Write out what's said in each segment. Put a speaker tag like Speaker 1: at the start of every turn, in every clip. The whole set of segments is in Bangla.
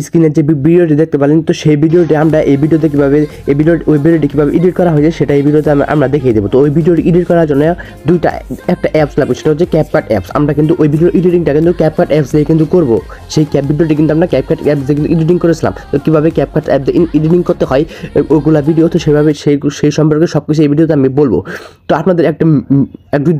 Speaker 1: স্ক্রিনের যে ভিডিওটি দেখতে পেলেন, তো সেই ভিডিওটি আমরা এই ভিডিওতে কীভাবে ওই ভিডিওটি কীভাবে এডিট করা হয়েছে সেটা এই ভিডিওতে আমরা দেখিয়ে দেবো। তো ওই ভিডিওটি এডিট করার জন্য একটা অ্যাপস লাগবে, সেটা হচ্ছে ক্যাপকাট অ্যাপস। আমরা কিন্তু ওই ভিডিও এডিটিংটা কিন্তু ক্যাপকাট অ্যাপস দিয়ে কিন্তু করবো। সেই ভিডিওটি কিন্তু আমরা ক্যাপকাট অ্যাপস দিয়ে কিন্তু এডিটিং করেছিলাম। তো কীভাবে ক্যাপকাট অ্যাপ দিয়ে এডিটিং করতে হয় ওগুলা ভিডিও, তো সেভাবে সেই সম্পর্কে সব কিছু এই ভিডিওতে আমি বলবো। তো আপনাদের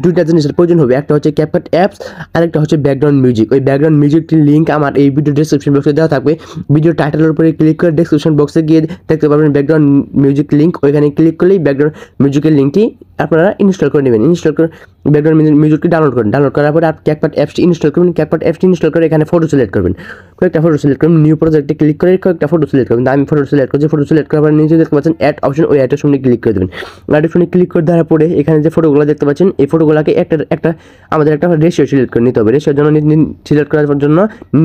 Speaker 1: দুইটা জিনিসের প্রয়োজন হবে, একটা হচ্ছে ক্যাপকাট অ্যাপস আর একটা হচ্ছে ব্যাকগ্রাউন্ড মিউজিক। ওই ব্যাকগ্রাউন্ড মিউজিকটির লিঙ্ক আমার এই ভিডিও ডেসক্রিপশন বক্সে দেওয়া থাকবে। ভিডিও টাইটেলের উপরে ক্লিক করে ডেসক্রিপশন বক্সে গিয়ে দেখতে পাবেন ব্যাকগ্রাউন্ড মিউজিক লিঙ্ক। ওইখানে ক্লিক করলেই ব্যাকগ্রাউন্ড মিউজিকের লিঙ্কটি আপনারা ইনস্টল করে নেবেন। ইনস্টল করে ব্যাকগ্রাউন্ড মিউজিকটি ডাউনলোড করার পরে আপনি ক্যাপকাট অ্যাপসটি ইনস্টল করবেন। ক্যাপকাট অ্যাপসটি ইনস্টল করে এখানে ফটো সিলেক্ট করবেন, কয়েকটা ফটো সিলেক্ট করবেন, নিউ প্রজেক্টে ক্লিক করে কয়েকটা ফটো সিলেক্ট করবেন। আমি ফটো সিলেক্ট করছি, ফটো সিলেক্ট করার পরে নিচে দেখতে পাচ্ছেন অ্যাড অপশন, ওই অ্যাড অপশনে ক্লিক করে দেবেন। অ্যাড অপশনে ক্লিক করে দেওয়ার পরে এখানে যে ফটোগুলো দেখতে পাচ্ছেন, এই ফটোগুলোকে আমাদের একটা রেশিও সিলেক্ট করে নিতে হবে। রেশিওর জন্য সিলেক্ট করার জন্য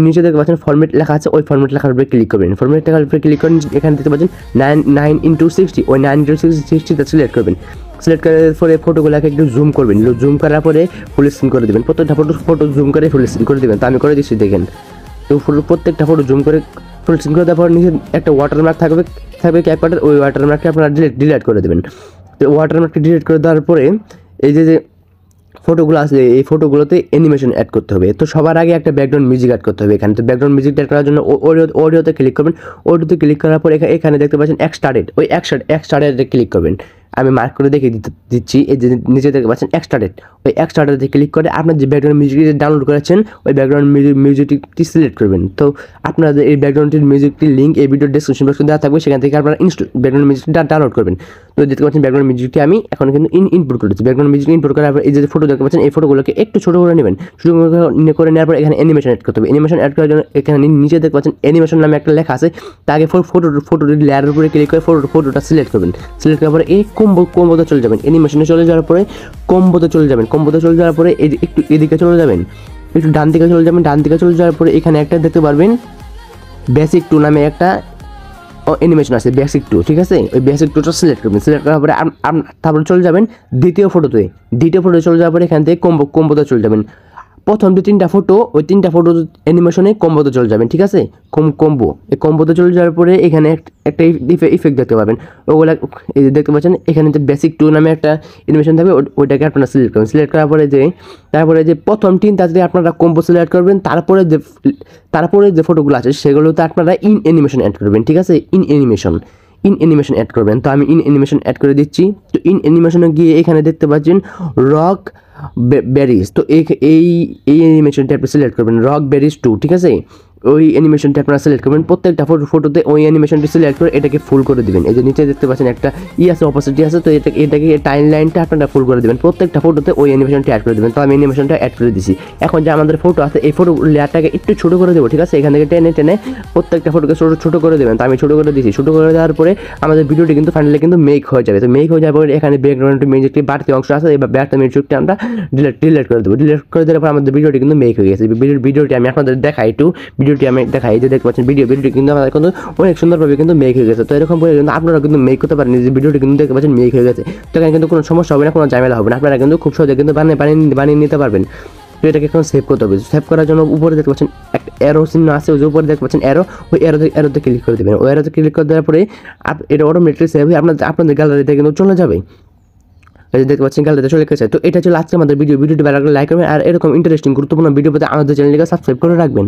Speaker 1: নিচে দেখতে পাচ্ছেন ফরম্যাট লেখা আছে, ওই ফরম্যাট লেখার উপরে ক্লিক করবেন। ফরম্যাট লেখার উপরে ক্লিক করেন, এখানে দেখতে পাচ্ছেন 9:60, ওই 9:60টা সিলেক্ট করবেন। সিলেক্ট করার পরে ফটোগুলোকে একটু জুম করবেন, জুম করার পরে ফুল স্ক্রিন করে দেবেন। প্রত্যেকটা ফটো জুম করে ফুল স্ক্রিন করে দেবেন। তো আমি করে দিচ্ছি, দেখেন। তো প্রত্যেকটা ফটো জুম করে ফুল স্ক্রিন করে দেওয়ার পর নিচে একটা ওয়াটারমার্ক থাকবে ক্যাপকাটের, ওই ওয়াটারমার্ককে আপনারা ডিলিট করে দেবেন। তো ওয়াটারমার্কটি ডিলিট করে দেওয়ার পরে এই যে ফটোগুলো আছে, এই ফটোগুলোতে অ্যানিমেশন অ্যাড করতে হবে। তো সবার আগে একটা ব্যাকগ্রাউন্ড মিউজিক অ্যাড করতে হবে এখানে। তো ব্যাকগ্রাউন্ড মিউজিক অ্যাড করার জন্য অডিওতে ক্লিক করবেন। অডিওতে ক্লিক করার পর এখানে দেখতে পাচ্ছেন এক্সট্রাডেড, ওই এক্সট্রাডেডে ক্লিক করবেন। আমি মার্ক করে দেখিয়ে দিচ্ছি, এই যে নিচে দেখতে পাচ্ছেন এক্সট্রাডেড, ওই এক্সট্রাডেডে ক্লিক করে আপনার যে ব্যাকগ্রাউন্ড মিউজিকটি ডাউনলোড করেছেন ওই ব্যাকগ্রাউন্ড মিউজিকটি সিলেক্ট করবেন। তো আপনাদের এই ব্যাকগ্রাউন্ডটির মিউজিকটির লিঙ্ক এই ভিডিও ডেসক্রিপশন বক্সে দেওয়া থাকবে, সেখান থেকে আপনারা ব্যাকগ্রাউন্ড মিউজিকটা ডাউনলোড করবেন। তো দেখতে পাচ্ছেন ব্যাকগ্রাউন্ড মিউজিকটি আমি এখন কিন্তু ইনপুট করেছি। ব্যাকগ্রাউন্ড মিউজিক ইনপুট করার পর এই যে ফটো দেখতে পাচ্ছেন, এই ফটোগুলোকে একটু ছোটো করে নেবেন। ছোটো করে নেওয়ার পর এখানে অ্যানিমেশন অ্যাড করতে হবে। অ্যানিমেশন অ্যাড করার জন্য এখানে নিচে দেখতে পাচ্ছেন অ্যানিমেশন নামে একটা লেখা আছে, তাকে ফটোটি লেয়ারের উপরে ক্লিক করে ফটোটা সিলেক্ট করবেন। সিলেক্ট করার পরে এই কম্বোতে চলে যাবেন। অ্যানিমেশনে চলে যাওয়ার পরে কম্বোতে চলে যাওয়ার পরে একটু এদিকে চলে যাবেন, একটু ডান দিকে চলে যাবেন। ডান দিকে চলে যাওয়ার পরে এখানে একটা দেখতে পারবেন বেসিক 2 নামে একটা অ্যানিমেশন আছে, বেসিক 2, ঠিক আছে। ওই বেসিক 2টা সিলেক্ট করবেন। সিলেক্ট করার পরে তারপরে চলে যাবেন দ্বিতীয় ফটোতে চলে যাওয়ার পরে এখান থেকে কম্বোতে চলে যাবেন। প্রথম যে 3টা ফটো, ওই 3টা ফটো অ্যানিমেশনে কম্বোতে চলে যাবেন, ঠিক আছে। কম্বো এই কম্বোতে চলে যাওয়ার পরে এখানে একটা ইফেক্ট দেখতে পাবেন। ওগুলা এই যে দেখতে পাচ্ছেন এখানে যে বেসিক 2 নামে একটা অ্যানিমেশন থাকবে, ওইটাকে আপনারা সিলেক্ট করবেন। সিলেক্ট করার পরে তারপরে যে প্রথম 3টাতে আপনারা কম্বো সিলেক্ট করবেন। তারপরে যে ফটোগুলো আছে সেগুলোতে আপনারা ইন অ্যানিমেশন অ্যাড করবেন, ঠিক আছে। ইন অ্যানিমেশন অ্যাড করবেন। তো আমি ইন অ্যানিমেশন অ্যাড করে দিচ্ছি। তো ইন অ্যানিমেশনে গিয়ে এখানে দেখতে পাচ্ছেন রক বেরিজ। তো এই অ্যানিমেশনটা আপনি সিলেক্ট করবেন, রক বেরিজ 2, ঠিক আছে। ওই অ্যানিমেশনটা আপনারা সিলেক্ট করবেন। প্রত্যেকটা ফটোতে ওই অ্যানিমেশনটি সিলেক্ট করে এটাকে ফুল করে দিবেন। এই যে নিচে দেখতে পাচ্ছেন একটা আছে, অপোসিটি আছে। তো এটাকে টাইম লাইনটা আপনারা ফুল করে দেবেন। প্রত্যেকটা ফটোতে ওই অ্যানিমেশনটা অ্যাড করে দেবেন। তো আমি অ্যানিমেশনটা অ্যাড করে দিচ্ছি। এখন যে আমাদের ফটো আছে এই ফটো লেয়ারটাকে একটু ছোটো করে দেবো, ঠিক আছে। এখান থেকে টেনে প্রত্যেকটা ফটোকে ছোটো করে দেবেন। তো আমি ছোটো করে দিচ্ছি। ছোটো করে দেওয়ার পরে আমাদের ভিডিওটি কিন্তু ফাইনালি কিন্তু মেক হয়ে যাবে। তো মেক হয়ে যাওয়ার পরে এখানে ব্যাকগ্রাউন্ড মিউজিকটি বাড়তি অংশ আছে, এই বাড়তি মিউজিকটি আমরা ডিলিট করে দেবো। ডিলিট করে দেওয়ার পর আমাদের ভিডিওটি কিন্তু মেক হয়ে গেছে। ভিডিওটি আমি আপনাদের দেখাই, ভিডিওটি আমি দেখাই। যে দেখতে পাচ্ছেন ভিডিওটি কিন্তু আমাদের কিন্তু অনেক সুন্দরভাবে কিন্তু মেক হয়ে গেছে। তো এরকম করে কিন্তু আপনারা কিন্তু মেক করতে পারেন। যে ভিডিওটি কিন্তু দেখতে পাচ্ছেন মেক হয়ে গেছে। তো এখানে কিন্তু কোনো সমস্যা হবে না, কোনো ঝামেলা হবে না। আপনারা কিন্তু খুব সহজে কিন্তু বানিয়ে নিতে পারবেন। তো এটাকে এখন সেভ করতে হবে। সেভ করার জন্য উপরে দেখতে পাচ্ছেন একটা অ্যারো চিহ্ন আছে, ওই যে উপরে দেখতে পাচ্ছেন অ্যারো, ওই অ্যারোতে ক্লিক করে দেবেন। ওই অ্যারোতে ক্লিক করে দেওয়ার পরে এটা অটোমেটিক সেভ হয়ে আপনাদের গ্যালারিতে কিন্তু চলে যাবে। এই যে দেখতে পাচ্ছেন গ্যালারিতে চলে গেছে। তো এটা ছিল আজকে আমাদের ভিডিওটি ভালো লাগলে লাইক করবেন, আর এরকম ইন্টারেস্টিং গুরুত্বপূর্ণ ভিডিও পেতে আমাদের চ্যানেলটিকে সাবস্ক্রাইব করে রাখবেন।